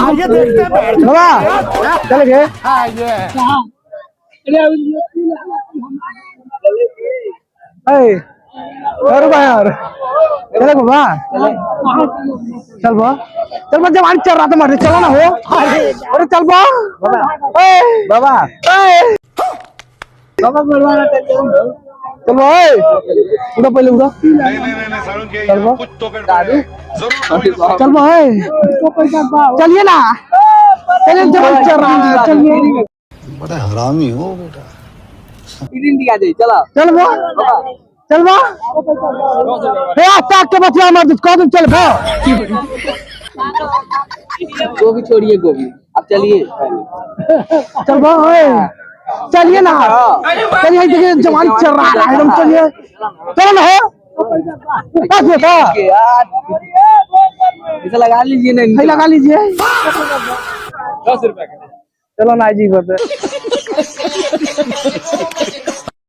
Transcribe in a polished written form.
आइए देखते हैं बाबा चल गए आइए और यार चले बाबा चल बा चल बा जवान चल रहा था मारे चलो ना हो अरे चल बा बाबा बाबा मरवाना चलो उड़ा पहले उड़ा नहीं सारुण के चल बा कुछ तो गड़बड़ है जरूर चल बा चलिए ना चलिए जवान चल रहा है चलिए बड़ा हरामी हो बेटा चल बा चल बा ताक के बचिया मत कदम चल बा गोभी छोड़िए गोभी अब चलिए चल बा चलिए ना चलिए देखिए जवान चल रहा है एकदम चलिए चलो ना हो बस बेटा इसे लगा लीजिए ना भाई लगा लीजिए 10 रुपए चलो ना जी बता